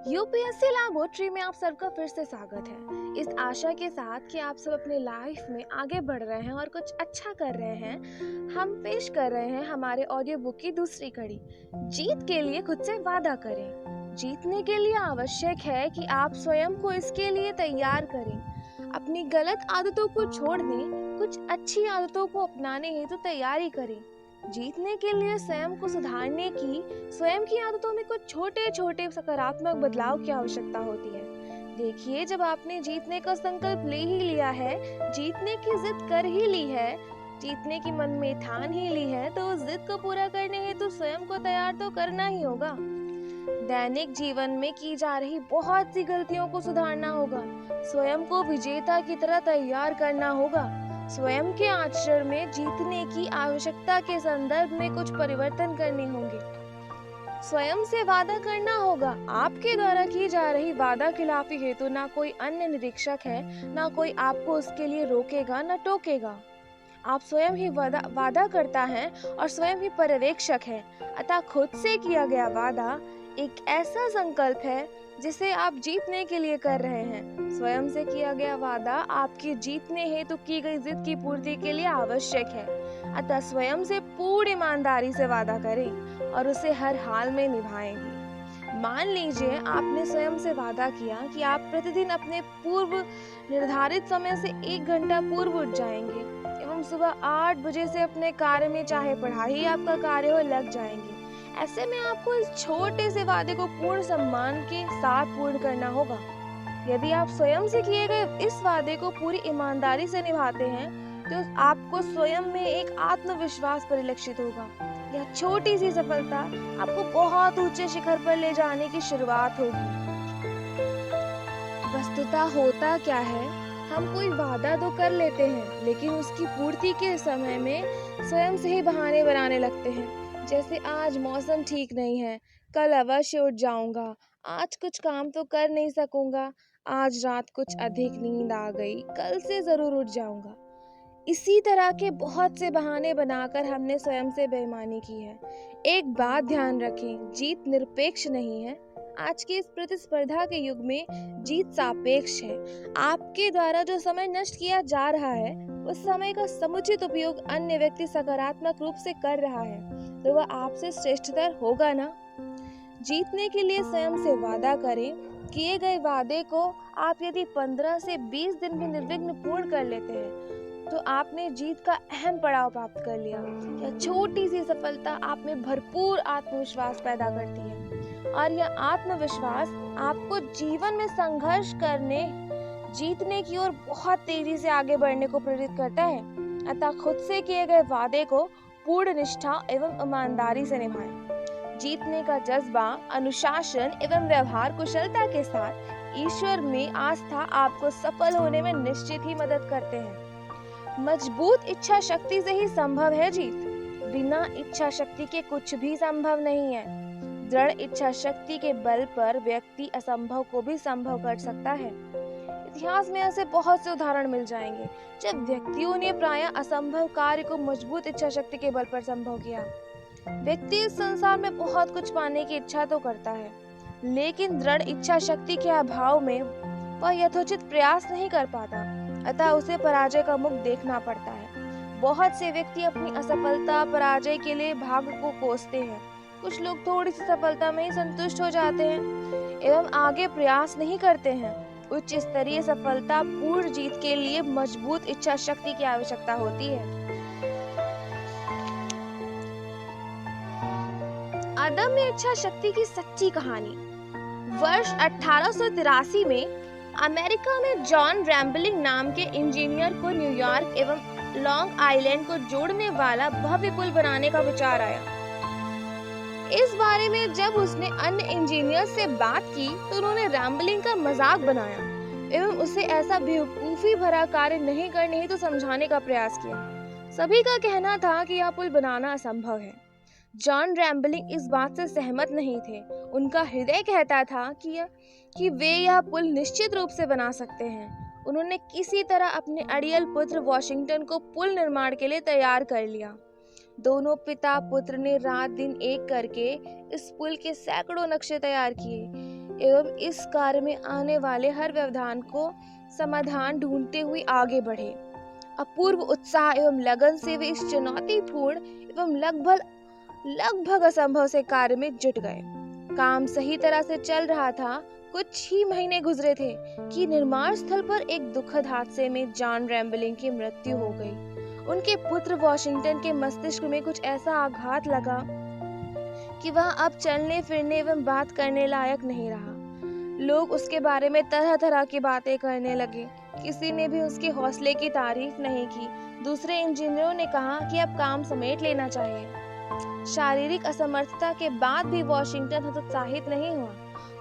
UPSC laboratory में आप सबका फिर से स्वागत है। इस आशा के साथ कि आप सब अपनी लाइफ में आगे बढ़ रहे हैं और कुछ अच्छा कर रहे हैं, हम पेश कर रहे हैं हमारे ऑडियो बुक की दूसरी कड़ी। जीत के लिए खुद से वादा करें। जीतने के लिए आवश्यक है कि आप स्वयं को इसके लिए तैयार करें। अपनी गलत आदतों को छोड़ दें, कुछ अच्छी आदतों को अपनाने हेतु तैयारी करें। जीतने के लिए स्वयं को सुधारने की, स्वयं की आदतों में कुछ छोटे छोटे सकारात्मक बदलाव की आवश्यकता होती है। देखिए, जब आपने जीतने का संकल्प ले ही लिया है, जीतने की जिद कर ही ली है, जीतने की मन में ठान ही ली है, तो उस जिद को पूरा करने हेतु स्वयं को तैयार तो करना ही होगा। दैनिक जीवन में की जा रही बहुत सी गलतियों को सुधारना होगा। स्वयं को विजेता की तरह तैयार करना होगा। स्वयं के आचरण में जीतने की आवश्यकता के संदर्भ में कुछ परिवर्तन करने होंगे। स्वयं से वादा करना होगा। आपके द्वारा की जा रही वादा खिलाफी हेतु ना कोई अन्य निरीक्षक है, ना कोई आपको उसके लिए रोकेगा न टोकेगा। आप स्वयं ही वादा करता है और स्वयं ही पर्यवेक्षक है। अतः खुद से किया गया वादा एक ऐसा संकल्प है जिसे आप जीतने के लिए कर रहे हैं। स्वयं से किया गया वादा आपकी जीतने हेतु की गई जिद की पूर्ति के लिए आवश्यक है। अतः स्वयं से पूरी ईमानदारी से वादा करें और उसे हर हाल में निभाएं भी। मान लीजिए आपने स्वयं से वादा किया कि आप प्रतिदिन अपने पूर्व निर्धारित समय से 1 घंटा पूर्व उठ जाएंगे एवं सुबह 8 बजे से अपने कार्य में, चाहे पढ़ाई आपका कार्य हो, लग जाएंगे। ऐसे में आपको इस छोटे से वादे को पूर्ण सम्मान के साथ पूर्ण करना होगा। यदि आप स्वयं से किए गए इस वादे को पूरी ईमानदारी से निभाते हैं, तो आपको स्वयं में एक आत्मविश्वास परिलक्षित होगा। यह छोटी सी सफलता आपको बहुत ऊंचे शिखर पर ले जाने की शुरुआत होगी। वस्तुतः होता क्या है, हम कोई वादा तो कर लेते हैं, लेकिन उसकी पूर्ति के समय में स्वयं से ही बहाने बनाने लगते हैं। जैसे आज मौसम ठीक नहीं है, कल अवश्य उठ जाऊंगा, आज कुछ काम तो कर नहीं सकूंगा, आज रात कुछ अधिक नींद आ गई, कल से जरूर उठ जाऊंगा। इसी तरह के बहुत से बहाने बनाकर हमने स्वयं से बेईमानी की है। एक बात ध्यान रखें, जीत निरपेक्ष नहीं है। आज के इस प्रतिस्पर्धा के युग में जीत सापेक्ष है। आपके द्वारा जो समय नष्ट किया जा रहा है, उस समय का समुचित उपयोग अन्य व्यक्ति सकारात्मक रूप से कर रहा है, तो वह आपसे श्रेष्ठतर होगा ना। जीतने के लिए स्वयं से वादा करें। किए गए वादे को आप यदि 15 से 20 दिन में निर्विघ्न पूर्ण कर लेते हैं, तो आपने जीत का अहम पड़ाव प्राप्त कर लिया। यह छोटी सी सफलता आप में भरपूर आत्मविश्वास पैदा करती है और यह आत्मविश्वास आपको जीवन में संघर्ष करने, जीतने की ओर बहुत तेजी से आगे बढ़ने को प्रेरित करता है। अतः खुद से किए गए वादे को पूर्ण निष्ठा एवं ईमानदारी से निभाएं। जीतने का जज्बा, अनुशासन एवं व्यवहार कुशलता के साथ ईश्वर में आस्था आपको सफल होने में निश्चित ही मदद करते हैं। मजबूत इच्छा शक्ति से ही संभव है जीत। बिना इच्छा शक्ति के कुछ भी संभव नहीं है। दृढ़ इच्छा शक्ति के बल पर व्यक्ति असंभव को भी संभव कर सकता है। इतिहास में ऐसे बहुत से उदाहरण मिल जाएंगे जब व्यक्तियों ने प्रायः असंभव कार्य को मजबूत इच्छा शक्ति के बल पर संभव किया। व्यक्ति इस संसार में बहुत कुछ पाने की इच्छा तो करता है, लेकिन दृढ़ इच्छा शक्ति के अभाव में वह यथोचित प्रयास नहीं कर पाता। अतः उसे पराजय का मुख देखना पड़ता है। बहुत से व्यक्ति अपनी असफलता, पराजय के लिए भाग्य को कोसते हैं। कुछ लोग थोड़ी सी सफलता में ही संतुष्ट हो जाते हैं एवं आगे प्रयास नहीं करते हैं। उच्च स्तरीय सफलता, पूर्ण जीत के लिए मजबूत इच्छा शक्ति की आवश्यकता होती है। अदम्य इच्छा शक्ति की सच्ची कहानी। वर्ष 1883 में अमेरिका में जॉन रैम्बलिंग नाम के इंजीनियर को न्यूयॉर्क एवं लॉन्ग आइलैंड को जोड़ने वाला भव्य पुल बनाने का विचार आया। इस बारे में जब उसने अन्य इंजीनियर से बात की, तो उन्होंने रैम्बलिंग का मजाक बनाया एवं उसे ऐसा बेवकूफी भरा कार्य नहीं करने ही तो समझाने का प्रयास किया। सभी का कहना था कि यह पुल बनाना असंभव है। जॉन रैम्बलिंग इस बात से सहमत नहीं थे। उनका हृदय कहता था कि वे यह पुल निश्चित रूप से बना सकते हैं। उन्होंने किसी तरह अपने अड़ियल पुत्र वॉशिंगटन को पुल निर्माण के लिए तैयार कर लिया। दोनों पिता पुत्र ने रात दिन एक करके इस पुल के सैकड़ों नक्शे तैयार किए एवं इस कार्य में आने वाले हर व्यवधान को समाधान ढूंढते हुए आगे बढ़े। अपूर्व उत्साह एवं लगन से वे इस चुनौतीपूर्ण एवं लगभग असंभव से कार्य में जुट गए। काम सही तरह से चल रहा था। कुछ ही महीने गुजरे थे कि निर्माण स्थल पर एक दुखद हादसे में जॉन रैम्बलिंग की मृत्यु हो गई। उनके पुत्र वॉशिंगटन के मस्तिष्क में कुछ ऐसा आघात लगा कि वह अब चलने फिरने एवं बात करने लायक नहीं रहा। लोग उसके बारे में तरह तरह की बातें करने लगे। किसी ने भी उसके हौसले की तारीफ नहीं की। दूसरे इंजीनियरों ने कहा कि अब काम समेट लेना चाहिए। शारीरिक असमर्थता के बाद भी वॉशिंगटन हतोत्साहित नहीं हुआ।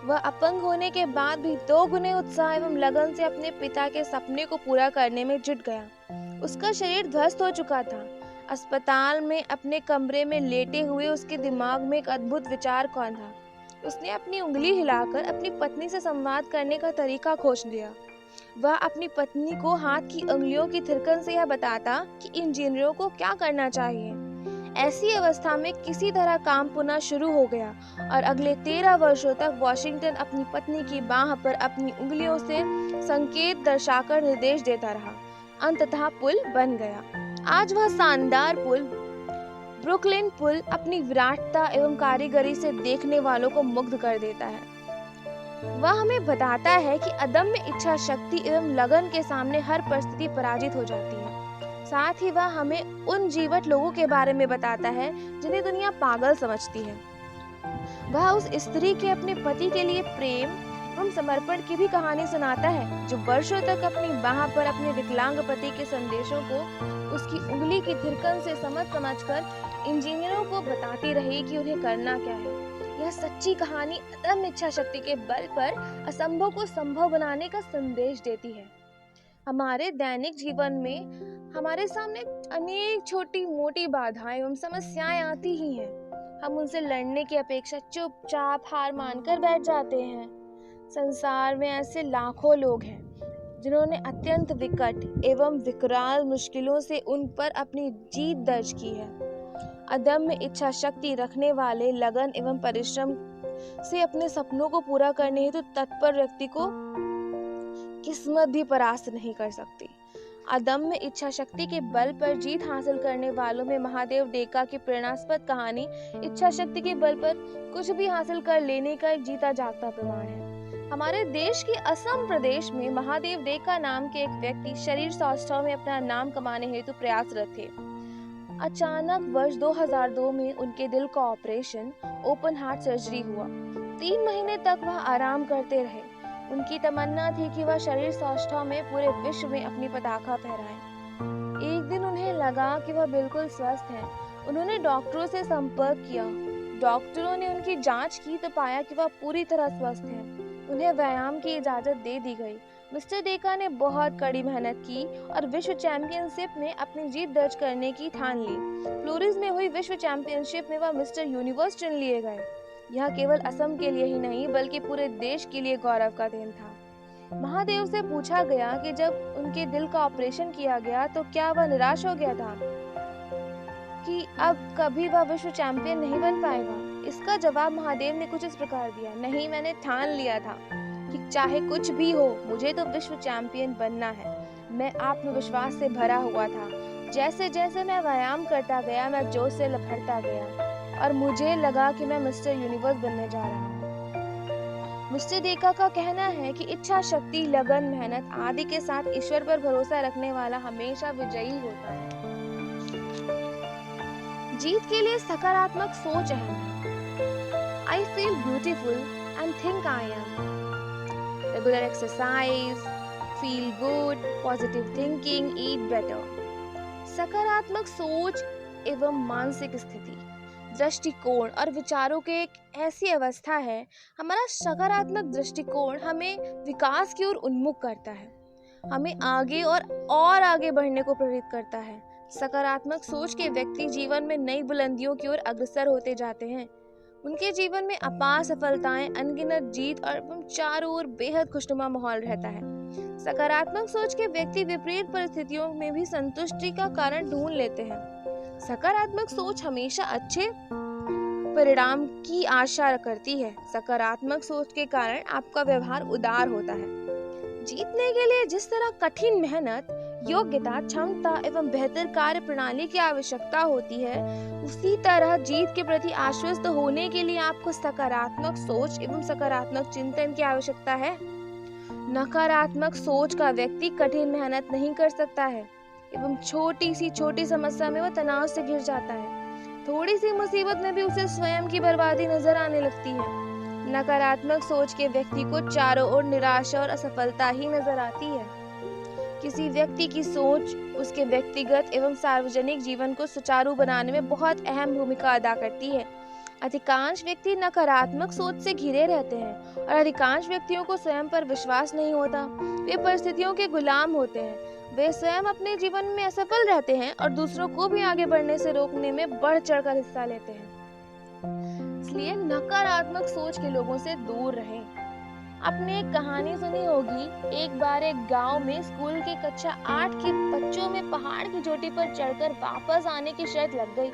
वह अपंग होने के बाद भी 2 गुने उत्साह एवं लगन से अपने पिता के सपने को पूरा करने में जुट गया। उसका शरीर ध्वस्त हो चुका था। अस्पताल में अपने कमरे में लेटे हुए उसके दिमाग में एक अद्भुत विचार कौन था। उसने अपनी उंगली हिलाकर अपनी पत्नी से संवाद करने का तरीका खोज लिया। वह अपनी पत्नी को हाथ की उंगलियों की थिरकन से यह बताता कि इंजीनियरों को क्या करना चाहिए। ऐसी अवस्था में किसी तरह काम पुनः शुरू हो गया और अगले 13 वर्षों तक वॉशिंगटन अपनी पत्नी की बाह पर अपनी उंगलियों से संकेत दर्शाकर निर्देश देता रहा। अंततः पुल बन गया। आज वह शानदार पुल, ब्रुकलिन पुल, अपनी विराटता एवं कारीगरी से देखने वालों को मुग्ध कर देता है। वह हमें बताता है कि अदम्य इच्छा शक्ति एवं लगन के सामने हर परिस्थिति पराजित हो जाती है। साथ ही वह हमें उन जीवट लोगों के बारे में बताता है जिन्हें दुनिया पागल समझती है। वह उस स्त्री के अपने पति के लिए प्रेम एवं समर्पण की भी कहानी सुनाता है, जो वर्षों तक अपनी बाह पर अपने विकलांग पति के संदेशों को उसकी उंगली की थिरकन से समझकर इंजीनियरों को बताती रही कि उन्हें करना क्या है। यह सच्ची कहानी अदम्य इच्छा शक्ति के बल पर असंभव को संभव बनाने का संदेश देती है। हमारे दैनिक जीवन में हमारे सामने अनेक छोटी मोटी बाधाएं एवं समस्याएं आती ही हैं। हम उनसे लड़ने की अपेक्षा चुपचाप हार मानकर बैठ जाते हैं। संसार में ऐसे लाखों लोग हैं जिन्होंने अत्यंत विकट एवं विकराल मुश्किलों से उन पर अपनी जीत दर्ज की है। अदम्य इच्छा शक्ति रखने वाले लगन एवं परिश्रम से अपने सपनों को पूरा करने हेतु तत्पर व्यक्ति को किस्मत भी परास्त नहीं कर सकती। अदम्य इच्छा शक्ति के बल पर जीत हासिल करने वालों में महादेव डेका की प्रेरणास्पद कहानी इच्छा शक्ति के बल पर कुछ भी हासिल कर लेने का एक जीता जागता प्रमाण है। हमारे देश के असम प्रदेश में महादेव डेका नाम के एक व्यक्ति शरीर सौष्ठव में अपना नाम कमाने हेतु प्रयासरत थे। अचानक वर्ष 2002 में उनके दिल का ऑपरेशन ओपन हार्ट सर्जरी हुआ। 3 महीने तक वह आराम करते रहे। उनकी तमन्ना थी कि वह शरीर सौष्ठव में पूरे विश्व में अपनी पताका फहराएं। एक दिन उन्हें लगा कि वह बिल्कुल स्वस्थ हैं। उन्होंने डॉक्टरों से संपर्क किया। डॉक्टरों ने उनकी जांच की तो पाया कि वह पूरी तरह स्वस्थ हैं। उन्हें व्यायाम की इजाजत दे दी गई। मिस्टर डेका ने बहुत कड़ी मेहनत की और विश्व चैंपियनशिप में अपनी जीत दर्ज करने की ठान ली। फ्लोरिस में हुई विश्व चैंपियनशिप में वह मिस्टर यूनिवर्स चुन लिए गए। यह केवल असम के लिए ही नहीं बल्कि पूरे देश के लिए गौरव का दिन था। महादेव से पूछा गया कि जब उनके दिल का ऑपरेशन किया गया तो क्या वह निराश हो गया था कि अब कभी वह विश्व चैंपियन नहीं बन पाएगा। इसका जवाब महादेव ने कुछ इस प्रकार दिया, नहीं, मैंने ठान लिया था कि चाहे कुछ भी हो मुझे तो विश्व चैंपियन बनना है। मैं आत्मविश्वास से भरा हुआ था। जैसे जैसे मैं व्यायाम करता गया मैं जोश से लपड़ता गया और मुझे लगा कि मैं मिस्टर यूनिवर्स बनने जा रहा हूँ। मिस्टर डेका का कहना है कि इच्छा शक्ति, लगन, मेहनत आदि के साथ ईश्वर पर भरोसा रखने वाला हमेशा विजयी होता है। जीत के लिए सकारात्मक सोच अहम है। I feel beautiful and think I am. Regular exercise, feel good, positive thinking, eat better. सकारात्मक सोच एवं मानसिक स्थिति, दृष्टिकोण और विचारों के एक ऐसी अवस्था है। हमारा सकारात्मक दृष्टिकोण हमें विकास की ओर उन्मुख करता है, हमें आगे और आगे बढ़ने को प्रेरित करता है। सकारात्मक सोच के व्यक्ति जीवन में नई बुलंदियों की ओर अग्रसर होते जाते हैं। उनके जीवन में अपार सफलताएं, अनगिनत जीत और चारों ओर बेहद खुशनुमा माहौल रहता है। सकारात्मक सोच के व्यक्ति विपरीत परिस्थितियों में भी संतुष्टि का कारण ढूंढ लेते हैं। सकारात्मक सोच हमेशा अच्छे परिणाम की आशा करती है। सकारात्मक सोच के कारण आपका व्यवहार उदार होता है। जीतने के लिए जिस तरह कठिन मेहनत, योग्यता, क्षमता एवं बेहतर कार्य प्रणाली की आवश्यकता होती है, उसी तरह जीत के प्रति आश्वस्त होने के लिए आपको सकारात्मक सोच एवं सकारात्मक चिंतन की आवश्यकता है। नकारात्मक सोच का व्यक्ति कठिन मेहनत नहीं कर सकता है एवं छोटी समस्या में वह तनाव से घिर जाता है। थोड़ी सी मुसीबत में भी उसे स्वयं की बर्बादी नजर आने लगती है। नकारात्मक सोच के व्यक्ति को चारों ओर निराशा और असफलता ही नजर आती है। किसी व्यक्ति की सोच उसके व्यक्तिगत एवं सार्वजनिक जीवन को सुचारू बनाने में बहुत अहम भूमिका अदा करती है। अधिकांश व्यक्ति नकारात्मक सोच से घिरे रहते हैं और अधिकांश व्यक्तियों को स्वयं पर विश्वास नहीं होता। वे परिस्थितियों के गुलाम होते हैं। वे स्वयं अपने जीवन में असफल रहते हैं और दूसरों को भी आगे बढ़ने से रोकने में बढ़ चढ़कर हिस्सा लेते हैं। इसलिए नकारात्मक सोच के लोगों से दूर रहें। आपने एक कहानी सुनी होगी। एक बार एक गांव में स्कूल के कक्षा 8 के बच्चों में पहाड़ की चोटी पर चढ़कर वापस आने की शर्त लग गई।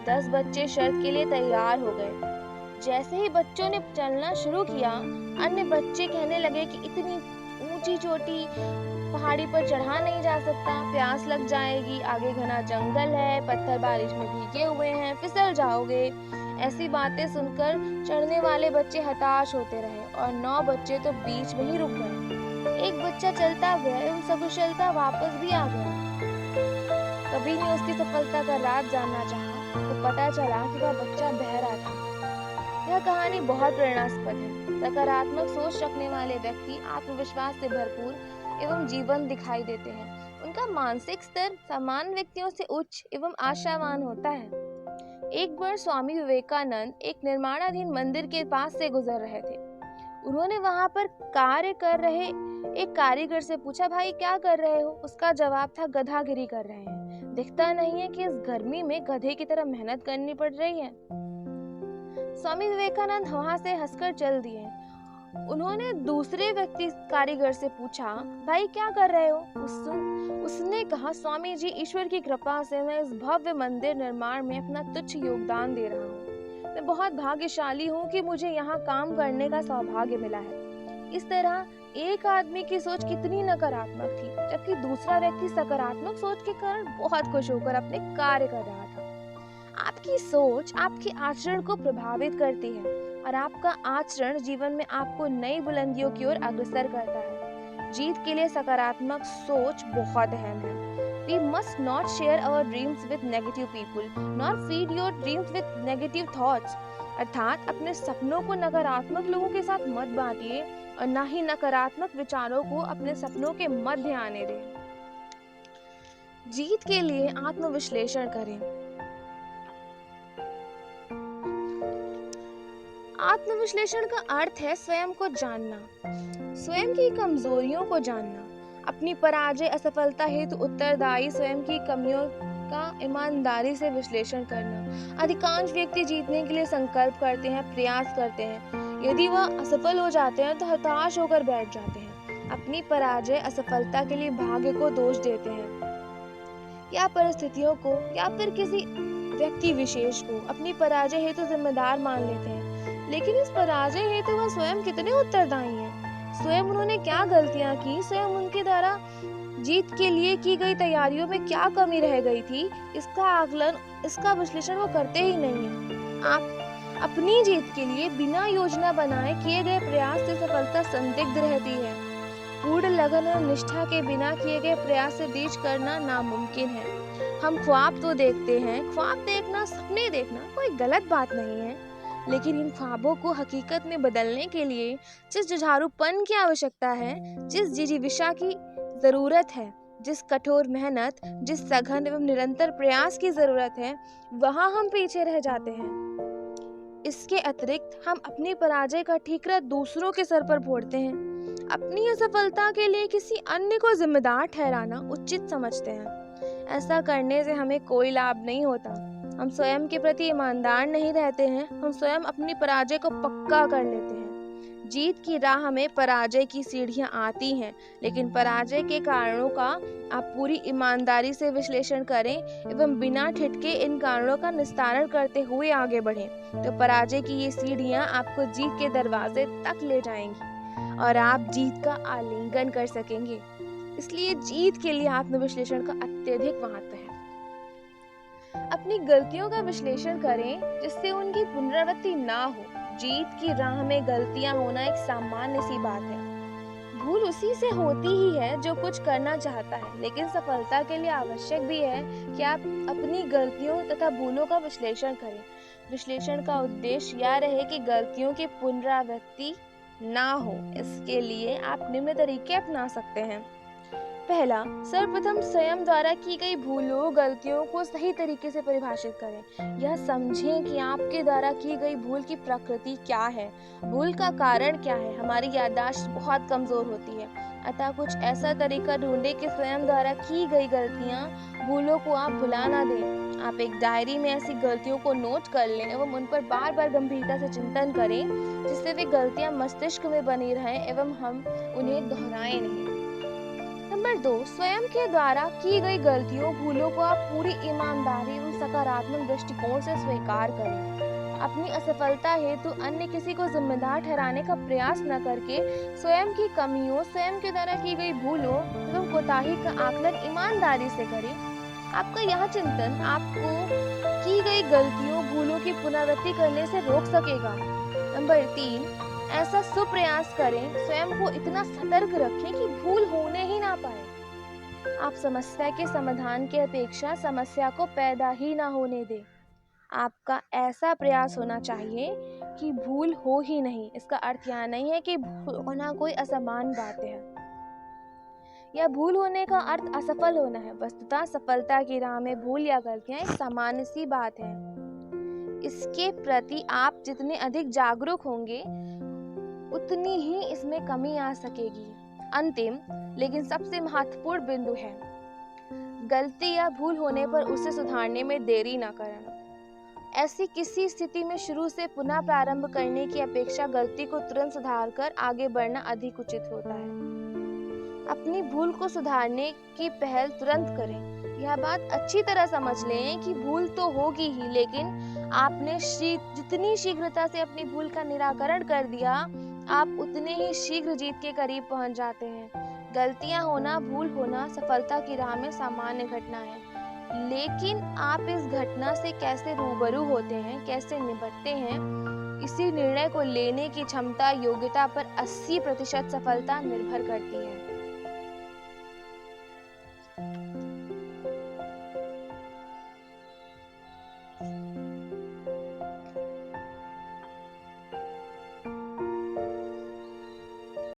10 बच्चे शर्त के लिए तैयार हो गए। जैसे ही बच्चों ने चलना शुरू किया, अन्य बच्चे कहने लगे कि इतनी ऊंची चोटी पहाड़ी पर चढ़ा नहीं जा सकता, प्यास लग जाएगी, आगे घना जंगल है, पत्थर बारिश में भीगे हुए हैं, फिसल जाओगे। ऐसी बातें सुनकर चढ़ने वाले बच्चे हताश होते रहे और 9 बच्चे तो बीच में ही रुक गए। एक बच्चा चलता गया एवं सकुशलता वापस भी आ गया। कभी ने उसकी सफलता का राज जानना चाहा तो पता चला कि वह बच्चा बहरा था। यह कहानी बहुत प्रेरणास्पद है। सकारात्मक सोच रखने वाले व्यक्ति आत्मविश्वास से भरपूर एवं जीवन दिखाई देते हैं। उनका मानसिक स्तर सामान्य व्यक्तियों से उच्च एवं आशावान होता है। एक बार स्वामी विवेकानंद एक निर्माणाधीन मंदिर के पास से गुजर रहे थे। उन्होंने वहां पर कार्य कर रहे एक कारीगर से पूछा, भाई क्या कर रहे हो? उसका जवाब था, गधागिरी कर रहे हैं। दिखता नहीं है कि इस गर्मी में गधे की तरह मेहनत करनी पड़ रही है। स्वामी विवेकानंद वहां से हंसकर चल दिए। उन्होंने दूसरे व्यक्ति कारीगर से पूछा, भाई क्या कर रहे हो? उसने कहा, स्वामी जी, ईश्वर की कृपा से मैं इस भव्य मंदिर निर्माण में अपना तुच्छ योगदान दे रहा हूँ। मैं बहुत भाग्यशाली हूँ कि मुझे यहाँ काम करने का सौभाग्य मिला है। इस तरह एक आदमी की सोच कितनी नकारात्मक थी, जबकि दूसरा व्यक्ति सकारात्मक सोच के कारण बहुत खुश होकर अपने कार्य कर रहा था। आपकी सोच आपके आचरण को प्रभावित करती है और आपका आचरण जीवन में आपको नई बुलंदियों की ओर अग्रसर करता है। जीत के लिए सकारात्मक सोच बहुत अहम है। We must not share our dreams with negative people, nor feed your dreams with negative thoughts. अर्थात अपने सपनों को नकारात्मक लोगों के साथ मत बांटिए और ना ही नकारात्मक विचारों को अपने सपनों के मध्य आने दें। जीत के लिए आत्मविश्लेषण करें। आत्मविश्लेषण का अर्थ है स्वयं को जानना, स्वयं की कमजोरियों को जानना, अपनी पराजय असफलता हेतु उत्तरदायी स्वयं की कमियों का ईमानदारी से विश्लेषण करना। अधिकांश व्यक्ति जीतने के लिए संकल्प करते हैं, प्रयास करते हैं। यदि वह असफल हो जाते हैं तो हताश होकर बैठ जाते हैं। अपनी पराजय असफलता के लिए भाग्य को दोष देते हैं या परिस्थितियों को या फिर किसी व्यक्ति विशेष को अपनी पराजय हेतु जिम्मेदार मान लेते हैं। लेकिन इस पराजय हेतु वह स्वयं कितने उत्तरदायी हैं? स्वयं उन्होंने क्या गलतियां की? स्वयं उनके द्वारा जीत के लिए की गई तैयारियों में क्या कमी रह गई थी? इसका आकलन, इसका विश्लेषण वो करते ही नहीं है। आप अपनी जीत के लिए बिना योजना बनाए किए गए प्रयास से सफलता संदिग्ध रहती है। पूर्ण लगन और निष्ठा के बिना किए गए प्रयास से जीत करना नामुमकिन है। हम ख्वाब तो देखते हैं, ख्वाब देखना, सपने देखना कोई गलत बात नहीं है, लेकिन इन ख्वाबों को हकीकत में बदलने के लिए जिस जुझारूपन की आवश्यकता है, जिस जिजीविषा की जरूरत है, जिस कठोर मेहनत, जिस सघन एवं निरंतर प्रयास की जरूरत है, वहां हम पीछे रह जाते हैं। इसके अतिरिक्त हम अपनी पराजय का ठीकरा दूसरों के सर पर फोड़ते हैं। अपनी असफलता के लिए किसी अन्य को जिम्मेदार ठहराना उचित समझते हैं। ऐसा करने से हमें कोई लाभ नहीं होता। हम स्वयं के प्रति ईमानदार नहीं रहते हैं। हम स्वयं अपनी पराजय को पक्का कर लेते हैं। जीत की राह में पराजय की सीढ़ियां आती हैं, लेकिन पराजय के कारणों का आप पूरी ईमानदारी से विश्लेषण करें एवं बिना ठिठके इन कारणों का निस्तारण करते हुए आगे बढ़ें, तो पराजय की ये सीढ़ियां आपको जीत के दरवाजे तक ले जाएंगी और आप जीत का आलिंगन कर सकेंगे। इसलिए जीत के लिए आत्मविश्लेषण का अत्यधिक महत्व है। अपनी गलतियों का विश्लेषण करें जिससे उनकी पुनरावृत्ति ना हो। जीत की राह में गलतियां होना एक सामान्य सी बात है। भूल उसी से होती ही है जो कुछ करना चाहता है, लेकिन सफलता के लिए आवश्यक भी है कि आप अपनी गलतियों तथा भूलों का विश्लेषण करें। विश्लेषण का उद्देश्य यह रहे कि गलतियों की पुनरावृत्ति ना हो। इसके लिए आप निम्न तरीके अपना सकते हैं। पहला, सर्वप्रथम स्वयं द्वारा की गई भूलों गलतियों को सही तरीके से परिभाषित करें। यह समझें कि आपके द्वारा की गई भूल की प्रकृति क्या है, भूल का कारण क्या है। हमारी याददाश्त बहुत कमजोर होती है, अतः कुछ ऐसा तरीका ढूंढें कि स्वयं द्वारा की गई गलतियां, भूलों को आप भुला ना दें। आप एक डायरी में ऐसी गलतियों को नोट कर लें एवं उन पर बार बार गंभीरता से चिंतन करें, जिससे वे गलतियां मस्तिष्क में बनी रहें एवं हम उन्हें दोहराएं नहीं। नंबर 2, स्वयं के द्वारा की गई गलतियों, भूलों को आप पूरी ईमानदारी और सकारात्मक दृष्टिकोण से स्वीकार करें। अपनी असफलता हेतु अन्य किसी को जिम्मेदार ठहराने का प्रयास न करके स्वयं की कमियों, स्वयं के द्वारा की गई भूलों एवं कोताही का आकलन ईमानदारी से करें। आपका यह चिंतन आपको की गई गलतियों, भूलों की पुनरावृत्ति करने से रोक सकेगा। नंबर 3, ऐसा सुप्रयास करें, स्वयं को इतना सतर्क रखें कि भूल होने ही ना पाए। आप समस्या के समाधान की अपेक्षा समस्या को पैदा ही ना होने दें। आपका ऐसा प्रयास होना चाहिए कि भूल हो ही नहीं। इसका अर्थ यह नहीं है कि भूल होना कोई असमान बात है या भूल होने का अर्थ असफल होना है। वस्तुतः सफलता की राह में भूल या गलतियां एक सामान्य सी बात है। इसके प्रति आप जितने अधिक जागरूक होंगे, उतनी ही इसमें कमी आ सकेगी। अंतिम लेकिन सबसे महत्वपूर्ण बिंदु है, गलती या भूल होने पर उसे सुधारने में देरी न करें। ऐसी किसी स्थिति में शुरू से पुनः प्रारंभ करने की अपेक्षा गलती को तुरंत सुधारकर आगे बढ़ना अधिक उचित होता है। अपनी भूल को सुधारने की पहल तुरंत करें। यह बात अच्छी तरह समझ लें कि भूल तो होगी ही, लेकिन आपने जितनी शीघ्रता से अपनी भूल का निराकरण कर दिया, आप उतने ही शीघ्र जीत के करीब पहुंच जाते हैं। गलतियां होना, भूल होना सफलता की राह में सामान्य घटना है, लेकिन आप इस घटना से कैसे रूबरू होते हैं, कैसे निपटते हैं, इसी निर्णय को लेने की क्षमता, योग्यता पर 80% सफलता निर्भर करती है।